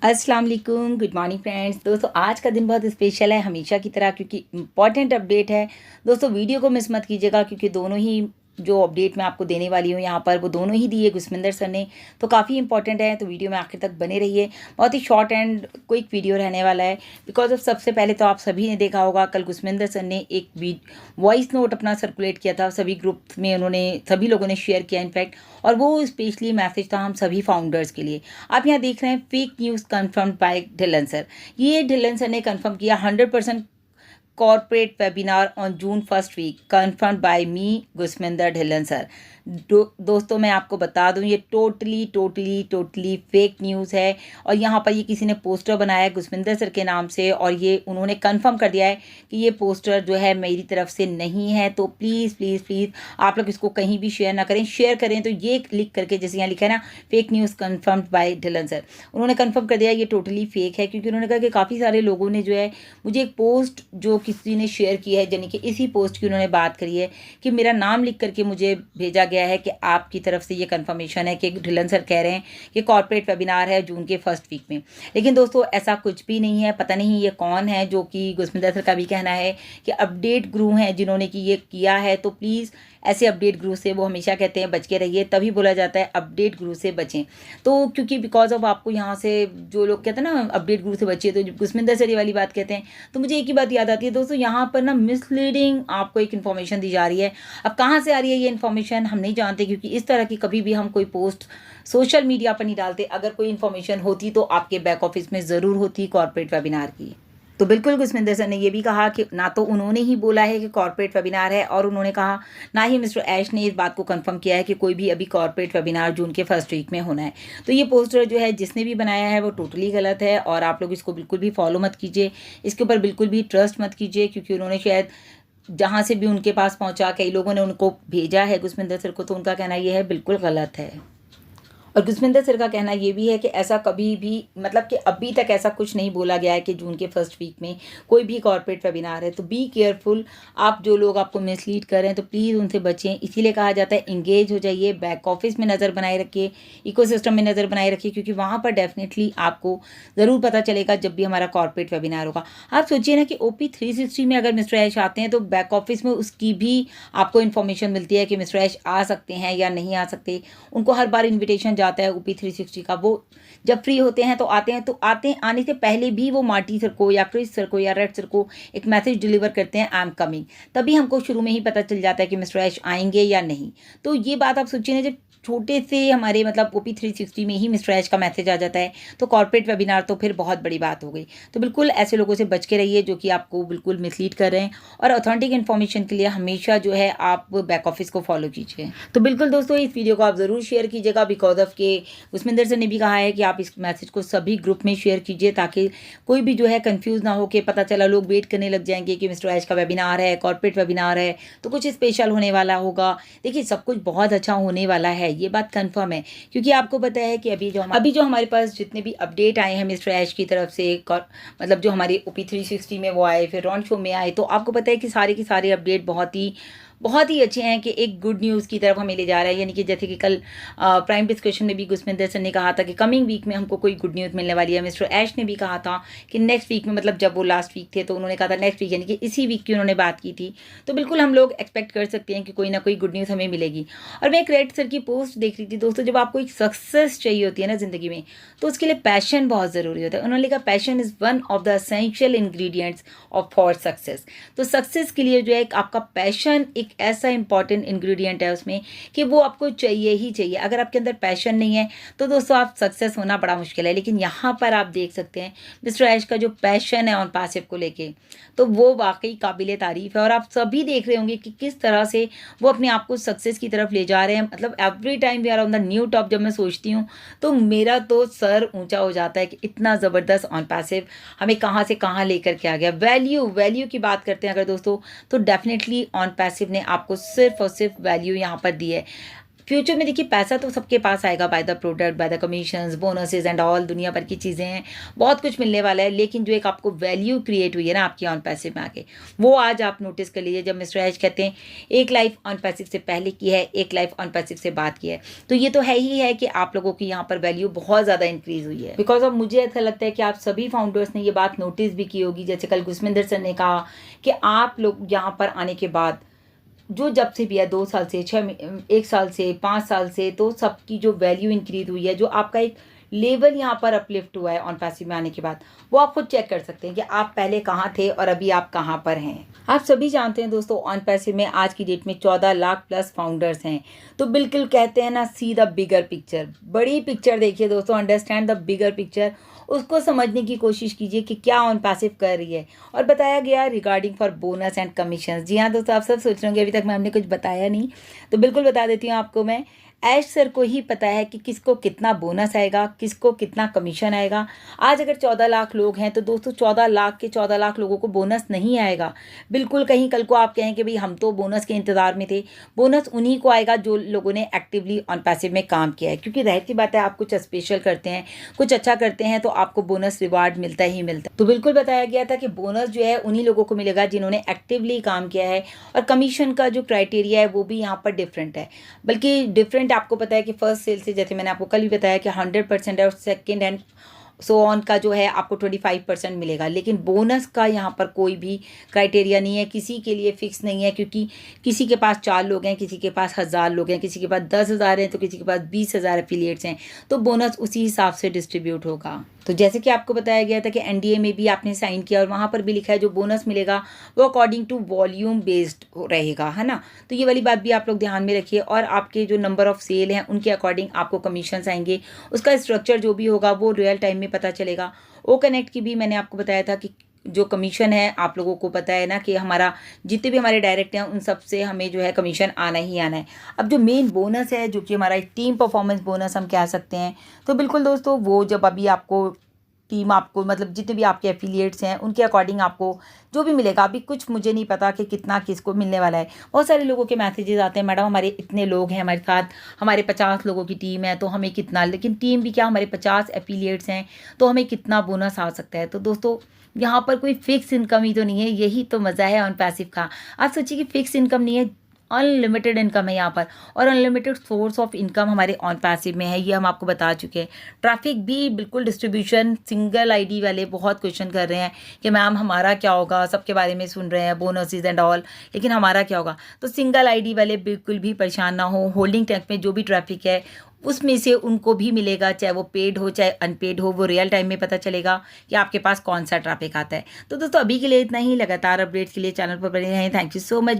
अस्सलाम वालेकुम, good morning friends. दोस्तों आज का दिन बहुत स्पेशल है हमेशा की तरह क्योंकि इम्पॉर्टेंट अपडेट है। दोस्तों वीडियो को मिस मत कीजिएगा क्योंकि दोनों ही जो अपडेट मैं आपको देने वाली हूँ यहाँ पर वो दोनों ही दिए गुरस्मिंदर सर ने, तो काफ़ी इंपॉर्टेंट है। तो वीडियो में आखिर तक बने रहिए। बहुत ही शॉर्ट एंड क्विक वीडियो रहने वाला है बिकॉज ऑफ सबसे पहले तो आप सभी ने देखा होगा कल गुरस्मिंदर सर ने एक वॉइस नोट अपना सर्कुलेट किया था। सभी ग्रुप में उन्होंने सभी लोगों ने शेयर किया इनफैक्ट, और वो स्पेशली मैसेज था हम सभी फाउंडर्स के लिए। आप यहाँ देख रहे हैं fake news confirmed by Dhillon sir. ये ढिल्लन सर ने कन्फर्म किया 100% corporate webinar on June 1st week confirmed by me Gursminder Dhillon sir. दोस्तों मैं आपको बता दूं ये टोटली फेक न्यूज़ है और यहाँ पर ये किसी ने पोस्टर बनाया है गुरस्मिंदर सर के नाम से और ये उन्होंने कंफर्म कर दिया है कि ये पोस्टर जो है मेरी तरफ से नहीं है। तो प्लीज़ आप लोग इसको कहीं भी शेयर ना करें। शेयर करें तो ये लिख करके, जैसे यहाँ लिखा है ना fake news confirmed by Dhillon sir, उन्होंने कंफर्म कर दिया ये टोटली फेक है। क्योंकि उन्होंने कहा कि काफ़ी सारे लोगों ने जो है मुझे एक पोस्ट जो किसी ने शेयर की है, यानी कि इसी पोस्ट की उन्होंने बात करी है कि मेरा नाम लिख करके मुझे भेजा गया है कि आपकी तरफ से ये कंफर्मेशन है कि ढिल्लन सर कह रहे हैं कि कॉर्पोरेट वेबिनार है जून के फर्स्ट वीक में। लेकिन दोस्तों ऐसा कुछ भी नहीं है। पता नहीं ये कौन है, जो कि गुरस्मिंदर सर का भी कहना है कि अपडेट गुरु हैं जिन्होंने कि ये किया है। तो प्लीज़ ऐसे अपडेट गुरु से, वो हमेशा कहते हैं बच के रहिए, तभी बोला जाता है अपडेट गुरु से बचें। तो क्योंकि बिकॉज ऑफ आपको यहाँ से जो लोग कहते हैं ना अपडेट गुरु से बचिए, तो जब गुरस्मिंदर सर ये वाली बात कहते हैं तो मुझे एक ही बात याद आती है दोस्तों, यहाँ पर ना मिसलीडिंग आपको एक इन्फॉर्मेशन दी जा रही है। अब कहाँ से आ रही है ये इन्फॉर्मेशन हम नहीं जानते, क्योंकि इस तरह की कभी भी हम कोई पोस्ट सोशल मीडिया पर नहीं डालते। अगर कोई इन्फॉर्मेशन होती तो आपके बैक ऑफिस में ज़रूर होती कॉर्पोरेट वेबिनार की। तो बिल्कुल गुरस्मिंदर सर ने ये भी कहा कि ना तो उन्होंने ही बोला है कि कॉर्पोरेट वेबिनार है, और उन्होंने कहा ना ही मिस्टर ऐश ने इस बात को कंफर्म किया है कि कोई भी अभी कॉर्पोरेट वेबिनार जून के फर्स्ट वीक में होना है। तो ये पोस्टर जो है जिसने भी बनाया है वो टोटली गलत है और आप लोग इसको बिल्कुल भी फॉलो मत कीजिए, इसके ऊपर बिल्कुल भी ट्रस्ट मत कीजिए। क्योंकि उन्होंने शायद जहाँ से भी उनके पास पहुँचा, कई लोगों ने उनको भेजा है गुरस्मिंदर सर को, तो उनका कहना ये है बिल्कुल गलत है। और गुरस्मिंदर सर का कहना ये भी है कि ऐसा कभी भी, मतलब कि अभी तक ऐसा कुछ नहीं बोला गया है कि जून के फर्स्ट वीक में कोई भी कॉर्पोरेट वेबिनार है। तो बी केयरफुल, आप जो लोग आपको मिसलीड कर रहे हैं तो प्लीज़ उनसे बचें। इसीलिए कहा जाता है इंगेज हो जाइए, बैक ऑफिस में नज़र बनाए रखिए, इकोसिस्टम में नज़र बनाए रखिए, क्योंकि वहाँ पर डेफिनेटली आपको ज़रूर पता चलेगा जब भी हमारा कॉर्पोरेट वेबिनार होगा। आप सोचिए ना कि OP 360 में अगर मिस्टर ऐश आते हैं तो बैक ऑफिस में उसकी भी आपको इन्फॉर्मेशन मिलती है कि मिस्टर ऐश आ सकते हैं या नहीं आ सकते। उनको हर बार इन्विटेशन आता है OP 360 का। वो जब फ्री होते हैं तो आते हैं, तो आने से पहले भी वो मार्टी सर को या क्रिस सर को या रेड सर को एक मैसेज डिलीवर करते हैं, आई एम कमिंग। तभी हमको शुरू में ही पता चल जाता है कि मिस्टर ऐश आएंगे या नहीं। तो ये बात आप सोचिए ना, जब छोटे से हमारे मतलब OP 360 में ही मिस्टर ऐश का मैसेज आ जाता है तो कॉर्पोरेट वेबिनार तो फिर बहुत बड़ी बात हो गई। तो बिल्कुल ऐसे लोगों से बच के रहिए जो कि आपको बिल्कुल मिसलीड कर रहे हैं, और ऑथेंटिक इन्फॉर्मेशन के लिए हमेशा जो है आप बैक ऑफिस को फॉलो कीजिए। तो बिल्कुल दोस्तों इस वीडियो को आप ज़रूर शेयर कीजिएगा बिकॉज ऑफ के गुरस्मिंदर सर ने भी कहा है कि आप इस मैसेज को सभी ग्रुप में शेयर कीजिए ताकि कोई भी जो है कंफ्यूज ना हो, कि पता चला लोग वेट करने लग जाएंगे कि मिस्टर ऐश का वेबिनार है, कॉर्पोरेट वेबिनार है तो कुछ स्पेशल होने वाला होगा। देखिए सब कुछ बहुत अच्छा होने वाला है, ये बात कंफर्म है। क्योंकि आपको पता है कि अभी जो हमारे पास जितने भी अपडेट आए हैं मिस्टर ऐश की तरफ से, मतलब जो हमारे OP 360 में वो आए, फिर रॉन शो में आए, तो आपको पता है कि सारे के सारे अपडेट बहुत ही अच्छे हैं कि एक गुड न्यूज़ की तरफ हमें ले जा रहा है। यानी कि जैसे कि कल प्राइम डिस्कशन में भी गुरस्मिंदर सर ने कहा था कि कमिंग वीक में हमको कोई गुड न्यूज़ मिलने वाली है। मिस्टर ऐश ने भी कहा था कि नेक्स्ट वीक में, मतलब जब वो लास्ट वीक थे तो उन्होंने कहा था नेक्स्ट वीक, यानी कि इसी वीक की उन्होंने बात की थी। तो बिल्कुल हम लोग एक्सपेक्ट कर सकते हैं कि कोई ना कोई गुड न्यूज़ हमें मिलेगी। और मैं एक रेड सर की पोस्ट देख रही थी दोस्तों, जब आपको एक सक्सेस चाहिए होती है ना ज़िंदगी में, तो उसके लिए पैशन बहुत ज़रूरी होता है। उन्होंने लिखा passion is one of the essential ingredients of for success. तो सक्सेस के लिए जो है आपका पैशन एक ऐसा इंपॉर्टेंट इंग्रेडिएंट है उसमें कि वो आपको चाहिए ही चाहिए। अगर आपके अंदर पैशन नहीं है तो दोस्तों आप सक्सेस होना बड़ा मुश्किल है। लेकिन यहाँ पर आप देख सकते हैं मिस्टर ऐश का जो पैशन है ऑन पैसिव को लेके, तो वो वाकई काबिले तारीफ़ है। और आप सभी देख रहे होंगे कि किस तरह से वो अपने आप को सक्सेस की तरफ ले जा रहे हैं। मतलब every time we are on the new top, जब मैं सोचती हूँ तो मेरा तो सर ऊंचा हो जाता है कि इतना ज़बरदस्त ऑन पैसिव हमें कहाँ से कहाँ लेकर के आ गया। वैल्यू की बात करते हैं अगर दोस्तों, तो डेफिनेटली ऑन पैसिव ने आपको सिर्फ और सिर्फ वैल्यू यहाँ पर दी है। फ्यूचर में देखिए पैसा तो सबके पास आएगा by the product, by the commissions, bonuses and all, दुनिया भर की चीज़ें हैं, बहुत कुछ मिलने वाला है। लेकिन जो एक आपको वैल्यू क्रिएट हुई है ना आपकी ऑन पैसिव में आके, वो आज आप नोटिस कर लीजिए। जब मिस्टर एच कहते हैं एक लाइफ ऑन पैसिव से पहले की है, एक लाइफ ऑन पैसिव से बाद की है, तो ये तो है ही है कि आप लोगों की यहाँ पर वैल्यू बहुत ज़्यादा इंक्रीज हुई है। बिकॉज अब मुझे ऐसा लगता है कि आप सभी फाउंडर्स ने ये बात नोटिस भी की होगी, जैसे कल गुस्मिंदर सर ने कहा कि आप लोग यहाँ पर आने के बाद जो जब से भी है 2 साल से 1 साल से 5 साल से, तो सबकी जो वैल्यू इंक्रीज हुई है, जो आपका एक लेवल यहाँ पर अपलिफ्ट हुआ है ऑन पैसिव में आने के बाद, वो आप खुद चेक कर सकते हैं कि आप पहले कहाँ थे और अभी आप कहाँ पर हैं। आप सभी जानते हैं दोस्तों ऑन पैसिव में आज की डेट में 14 लाख प्लस फाउंडर्स हैं। तो बिल्कुल कहते हैं ना, सी द बिगर पिक्चर, बड़ी पिक्चर देखिए दोस्तों, अंडरस्टैंड द बिगर पिक्चर, उसको समझने की कोशिश कीजिए कि क्या ऑन पैसिव कर रही है। और बताया गया regarding for bonus and commission. जी हाँ दोस्तों, आप सब सोच रहे होंगे अभी तक हमने कुछ बताया नहीं, तो बिल्कुल बता देती हूँ आपको मैं। ऐश सर को ही पता है कि किसको कितना बोनस आएगा, किसको कितना कमीशन आएगा। आज अगर 14 लाख लोग हैं तो दोस्तों 14 लाख के 14 लाख लोगों को बोनस नहीं आएगा। बिल्कुल कहीं कल को आप कहें कि भाई हम तो बोनस के इंतज़ार में थे, बोनस उन्हीं को आएगा जो लोगों ने एक्टिवली ऑन पैसिव में काम किया है। क्योंकि रहती बात है, आप कुछ स्पेशल करते हैं, कुछ अच्छा करते हैं, तो आपको बोनस रिवार्ड मिलता ही मिलता है। तो बिल्कुल बताया गया था कि बोनस जो है उन्हीं लोगों को मिलेगा जिन्होंने एक्टिवली काम किया है। और कमीशन का जो क्राइटेरिया है वो भी यहाँ पर डिफरेंट है, बल्कि डिफरेंट आपको पता है कि फर्स्ट सेल से, जैसे मैंने आपको कल भी बताया कि 100% है, और सेकंड एंड सो ऑन का जो है आपको 25% मिलेगा। लेकिन बोनस का यहाँ पर कोई भी क्राइटेरिया नहीं है, किसी के लिए फिक्स नहीं है, क्योंकि किसी के पास 4 लोग हैं, किसी के पास 1000 लोग हैं, किसी के पास 10,000 हैं, तो किसी के पास 20,000 एफिलिएट्स हैं, तो बोनस उसी हिसाब से डिस्ट्रीब्यूट होगा। तो जैसे कि आपको बताया गया था कि एनडीए में भी आपने साइन किया और वहाँ पर भी लिखा है जो बोनस मिलेगा वो अकॉर्डिंग टू वॉल्यूम बेस्ड रहेगा, है ना। तो ये वाली बात भी आप लोग ध्यान में रखिए। और आपके जो नंबर ऑफ सेल हैं उनके अकॉर्डिंग आपको कमीशंस आएंगे, उसका स्ट्रक्चर जो भी होगा वो रियल टाइम में पता चलेगा। ओ कनेक्ट की भी मैंने आपको बताया था कि जो कमीशन है, आप लोगों को पता है ना कि हमारा जितने भी हमारे डायरेक्ट हैं उन सब से हमें जो है कमीशन आना ही आना है। अब जो मेन बोनस है, जो कि हमारा एक टीम परफॉर्मेंस बोनस हम कह सकते हैं, तो बिल्कुल दोस्तों वो जब अभी आपको टीम आपको मतलब जितने भी आपके एफिलिएट्स हैं उनके अकॉर्डिंग आपको जो भी मिलेगा, अभी कुछ मुझे नहीं पता कि कितना किसको मिलने वाला है। बहुत सारे लोगों के मैसेजेस आते हैं, मैडम हमारे इतने लोग हैं हमारे साथ, हमारे 50 लोगों की टीम है तो हमें कितना, लेकिन टीम भी क्या, हमारे 50 एफिलिएट्स हैं तो हमें कितना बोनस आ सकता है। तो दोस्तों यहाँ पर कोई फिक्स इनकम ही तो नहीं है, यही तो मज़ा है ऑन पैसिव का। आप सोचिए कि फिक्स इनकम नहीं है, अनलिमिटेड इनकम है यहाँ पर, और अनलिमिटेड सोर्स ऑफ इनकम हमारे ऑन पैसिव में है, ये हम आपको बता चुके हैं। ट्रैफिक भी बिल्कुल डिस्ट्रीब्यूशन, सिंगल आईडी वाले बहुत क्वेश्चन कर रहे हैं कि मैम हमारा क्या होगा, सबके बारे में सुन रहे हैं बोनसेस एंड ऑल, लेकिन हमारा क्या होगा। तो सिंगल आईडी वाले बिल्कुल भी परेशान ना हो, होल्डिंग टैंक में जो भी ट्रैफिक है उसमें से उनको भी मिलेगा, चाहे वो पेड हो चाहे अनपेड हो, वो रियल टाइम में पता चलेगा कि आपके पास कौन सा ट्रैफिक आता है। तो दोस्तों अभी के लिए इतना ही, लगातार अपडेट्स के लिए चैनल पर बने रहें। Thank you so much.